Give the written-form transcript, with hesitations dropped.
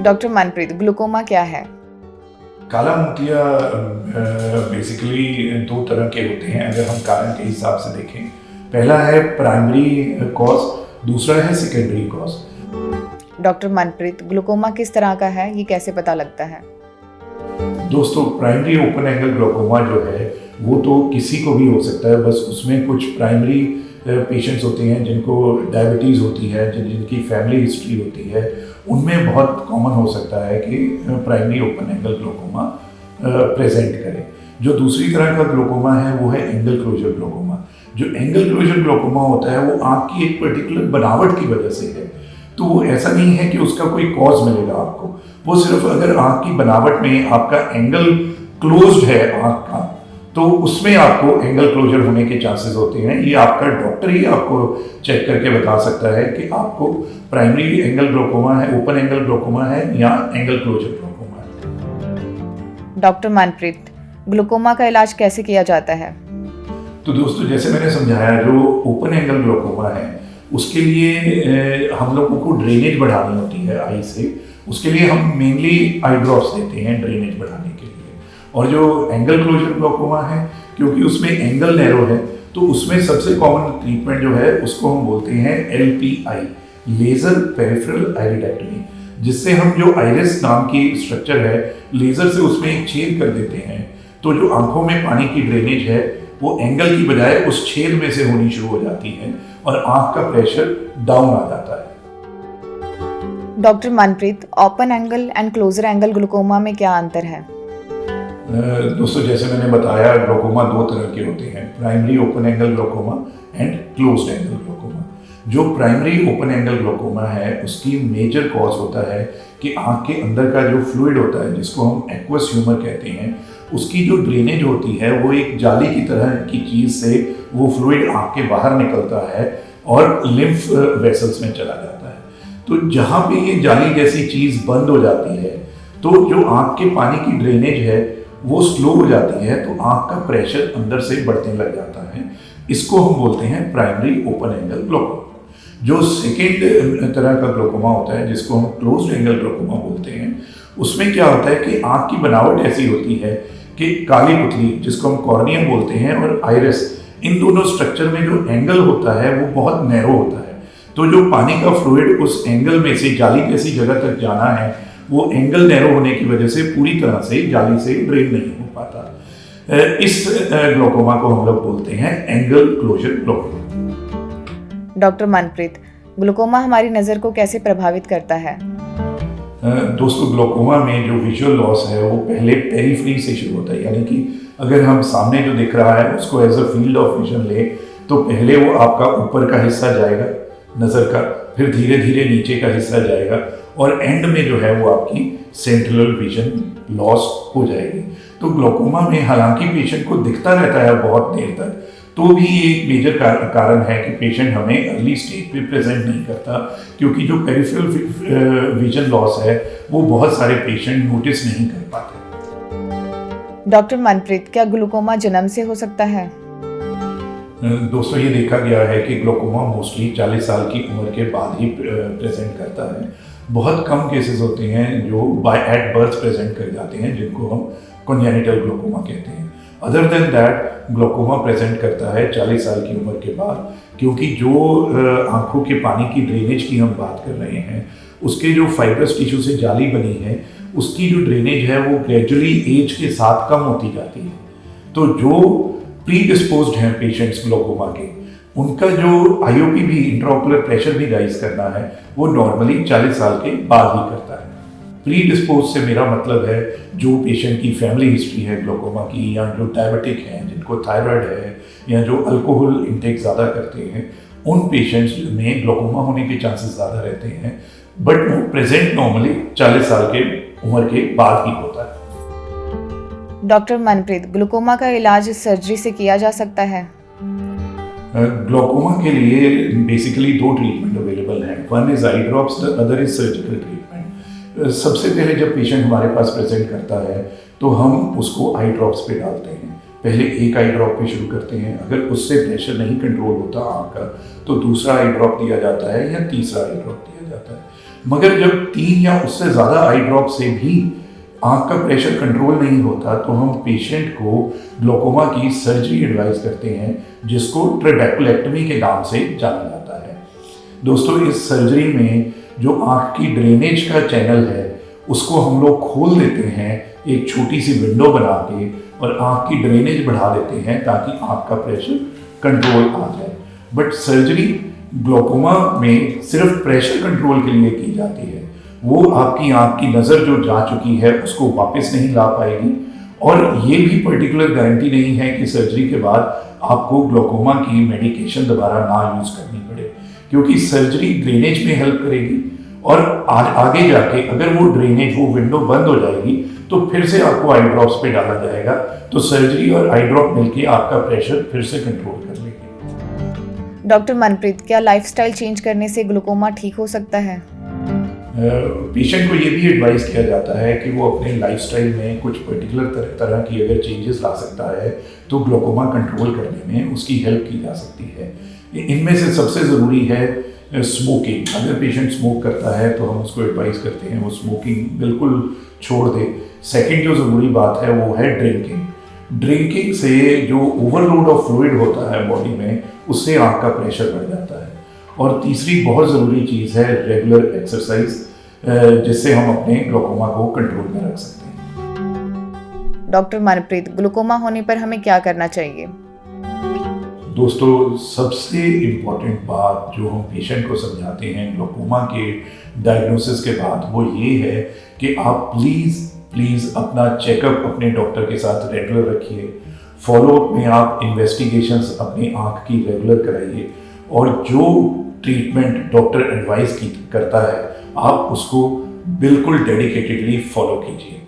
Doctor Manpreet, glaucoma क्या है? काला मोतिया बेसिकली दो तरह के होते हैं अगर हम कारण के हिसाब से देखें। पहला है प्राइमरी कॉज, दूसरा है secondary cause. Doctor Manpreet, glaucoma किस तरह का है, ये कैसे पता लगता है? दोस्तों, प्राइमरी ओपन एंगल ग्लूकोमा जो है वो तो किसी को भी हो सकता है। बस उसमें कुछ प्राइमरी पेशेंट्स होते हैं जिनको डायबिटीज़ होती है, जिनकी फैमिली हिस्ट्री होती है, उनमें बहुत कॉमन हो सकता है कि primary open angle glaucoma present करे। जो दूसरी तरह का ग्लूकोमा है वो है एंगल क्लोजर ग्लूकोमा। जो एंगल क्लोजर ग्लूकोमा होता है वो आँख की एक पर्टिकुलर बनावट की वजह से है। तो वो ऐसा नहीं है कि उसका कोई कॉज मिलेगा आपको, वो सिर्फ अगर आँख की बनावट में आपका एंगल क्लोज्ड है आँख का, तो उसमें आपको एंगल क्लोजर होने के चांसेस होते हैं। ये आपका डॉक्टर ही आपको चेक करके बता सकता है कि आपको प्राइमरी एंगल ग्लूकोमा है, ओपन एंगल ग्लूकोमा है या एंगल क्लोजर ग्लूकोमा है। डॉक्टर मनप्रीत, ग्लूकोमा का इलाज कैसे किया जाता है? तो दोस्तों, जैसे मैंने समझाया, जो ओपन एंगल ग्लूकोमा है उसके लिए हम लोगों को ड्रेनेज बढ़ानी होती है आई से। उसके लिए हम मेनली आई ड्रॉप्स देते हैं ड्रेनेज बढ़ाने के लिए। और जो एंगल क्लोजर ग्लूकोमा है, क्योंकि उसमें एंगल नैरो है, तो उसमें सबसे कॉमन ट्रीटमेंट जो है उसको हम बोलते हैं LPI, लेजर पेरिफेरल आइरिडेक्टमी, जिससे हम जो आइरिस नाम की स्ट्रक्चर है, लेजर से उसमें एक छेद कर देते हैं। तो जो आंखों में पानी की ड्रेनेज है वो एंगल की बजाय उस छेद में से होनी शुरू हो जाती है और आंख का प्रेशर डाउन आ जाता है। Doctor Manpreet, open angle and closure angle glaucoma में क्या अंतर है? दोस्तों, जैसे मैंने बताया, ग्लूकोमा दो तरह के होते हैं, primary open angle glaucoma and closed angle glaucoma. जो प्राइमरी ओपन एंगल ग्लूकोमा है उसकी मेजर कॉज होता है कि आँख के अंदर का जो फ्लूइड होता है, जिसको हम एक्वस ह्यूमर कहते हैं, उसकी जो ड्रेनेज होती है वो एक जाली की तरह की चीज़ से वो फ्लूइड आँख के बाहर निकलता है और लिम्फ वेसल्स में चला जाता है। तो जहाँ पे ये जाली जैसी चीज़ बंद हो जाती है तो जो आँख के पानी की ड्रेनेज है वो स्लो हो जाती है, तो आँख का प्रेशर अंदर से बढ़ने लग जाता है। इसको हम बोलते हैं प्राइमरी ओपन एंगल ग्लूकोमा। जो सेकेंड तरह का ग्लूकोमा होता है, जिसको हम क्लोज्ड एंगल ग्लूकोमा बोलते हैं, उसमें क्या होता है कि आँख की बनावट ऐसी होती है कि काली पुतली, जिसको हम कॉर्निया बोलते हैं, और आइरिस, इन दोनों स्ट्रक्चर में जो एंगल होता है वो बहुत नैरो होता है। तो जो पानी का फ्लूइड उस एंगल में से जाली जैसी जगह तक जाना है, वो एंगल नैरो होने की वजह से पूरी तरह से जाली से ड्रेन नहीं हो पाता। इस ग्लूकोमा को हम लोग बोलते हैं angle closure glaucoma. Doctor Manpreet, glaucoma हमारी नज़र को कैसे प्रभावित करता है? दोस्तों, ग्लूकोमा में जो विजुअल लॉस है वो पहले पेरिफेरी से शुरू होता है, यानी कि अगर हम सामने जो दिख रहा है उसको as a field of vision ले, तो पहले वो आपका ऊपर का हिस्सा जाएगा नज़र का, फिर धीरे धीरे नीचे का हिस्सा जाएगा और एंड में जो है वो आपकी सेंट्रल विजन लॉस हो जाएगी। तो ग्लूकोमा में हालांकि पेशेंट को दिखता रहता है बहुत देर तक, तो भी ये एक मेजर कारण है कि पेशेंट हमें अर्ली स्टेज पे प्रेजेंट नहीं करता, क्योंकि जो पेरिफेरल विजन लॉस है वो बहुत सारे पेशेंट नोटिस नहीं कर पाते। डॉक्टर मनप्रीत, क्या ग्लूकोमा जन्म से हो सकता है? दोस्तों, ये देखा गया है कि ग्लूकोमा मोस्टली 40 साल की उम्र के बाद ही प्रेजेंट करता है। बहुत कम केसेस होते हैं जो बाय एट बर्थ प्रेजेंट कर जाते हैं, जिनको हम कॉन्जेनिटल ग्लूकोमा कहते हैं। Other than that, glaucoma present करता है 40 साल की उम्र के बाद, क्योंकि जो आंखों के पानी की ड्रेनेज की हम बात कर रहे हैं, उसके जो फाइब्रस टिश्यू से जाली बनी है, उसकी जो ड्रेनेज है वो ग्रेजुअली एज के साथ कम होती जाती है। तो जो प्री डिस्पोज्ड हैं पेशेंट्स ग्लूकोमा के, उनका जो IOP भी, इंट्राओकुलर प्रेशर भी राइज करना है, वो नॉर्मली 40 साल के बाद ही करता है। प्री डिस्पोज से मेरा मतलब है जो पेशेंट की फैमिली हिस्ट्री है ग्लूकोमा की, या जो डायबिटिक हैं, जिनको थायराइड है, या जो अल्कोहल इंटेक ज़्यादा करते हैं, उन पेशेंट्स में ग्लूकोमा होने के चांसेस ज़्यादा रहते हैं। बट वो प्रेजेंट नॉर्मली 40 साल के उम्र के बाद ही होता है। डॉक्टर मनप्रीत, ग्लूकोमा का इलाज सर्जरी से किया जा सकता है? ग्लूकोमा के लिए बेसिकली दो ट्रीटमेंट अवेलेबल हैं। One is eye drops, the other is surgical treatment. सबसे पहले जब पेशेंट हमारे पास प्रेजेंट करता है तो हम उसको आई ड्रॉप्स पे डालते हैं। पहले एक आई ड्रॉप पे शुरू करते हैं, अगर उससे प्रेशर नहीं कंट्रोल होता आँख का तो दूसरा आई ड्रॉप दिया जाता है या तीसरा आई ड्रॉप दिया जाता है। मगर जब 3 या उससे ज़्यादा आई ड्रॉप से भी आँख का प्रेशर कंट्रोल नहीं होता तो हम पेशेंट को ग्लोकोमा की सर्जरी एडवाइस करते हैं, जिसको ट्रेबेकुलेक्टमी के नाम से जाना जाता है। दोस्तों, इस सर्जरी में जो आँख की ड्रेनेज का चैनल है उसको हम लोग खोल देते हैं, एक छोटी सी विंडो बना के, और आँख की ड्रेनेज बढ़ा देते हैं ताकि आँख का प्रेशर कंट्रोल आ जाए। बट सर्जरी ग्लोकोमा में सिर्फ प्रेशर कंट्रोल के लिए की जाती है। वो आपकी आँख की नज़र जो जा चुकी है उसको वापस नहीं ला पाएगी, और ये भी पर्टिकुलर गारंटी नहीं है कि सर्जरी के बाद आपको ग्लोकोमा की मेडिकेशन दोबारा ना यूज़ करनी पड़े, क्योंकि सर्जरी ड्रेनेज में हेल्प करेगी, और आगे जाके अगर वो ड्रेनेज, वो विंडो बंद हो जाएगी तो फिर से आपको आई ड्रॉप्स पे डाला जाएगा, तो सर्जरी और आई ड्रॉप मिलके आपका प्रेशर फिर से कंट्रोल कर लेंगे। डॉक्टर मनप्रीत, क्या लाइफस्टाइल चेंज करने से ग्लूकोमा ठीक हो सकता है? पेशेंट को ये भी एडवाइस किया जाता है कि वो अपने लाइफस्टाइल में कुछ पर्टिकुलर तरह की अगर चेंजेस ला सकता है तो ग्लोकोमा कंट्रोल करने में उसकी हेल्प की जा सकती है। इनमें से सबसे ज़रूरी है स्मोकिंग। अगर पेशेंट स्मोक करता है तो हम उसको एडवाइस करते हैं वो स्मोकिंग बिल्कुल छोड़ दे। सेकंड जो ज़रूरी बात है वो है ड्रिंकिंग। ड्रिंकिंग से जो ओवरलोड ऑफ फ्लूइड होता है बॉडी में, उससे आँख का प्रेशर बढ़ जाता है। और तीसरी बहुत ज़रूरी चीज़ है रेगुलर एक्सरसाइज, जिससे हम अपने ग्लोकोमा को कंट्रोल में रख सकते हैं। डॉक्टर मनप्रीत, ग्लूकोमा होने पर हमें क्या करना चाहिए? दोस्तों, सबसे इम्पॉर्टेंट बात जो हम पेशेंट को समझाते हैं ग्लोकोमा के डायग्नोसिस के बाद, वो ये है कि आप प्लीज़ अपना चेकअप अपने डॉक्टर के साथ रेगुलर रखिए। फॉलोअप में आप इन्वेस्टिगेशंस अपनी आँख की रेगुलर कराइए, और जो ट्रीटमेंट डॉक्टर एडवाइस करता है आप उसको बिल्कुल डेडिकेटेडली फॉलो कीजिए।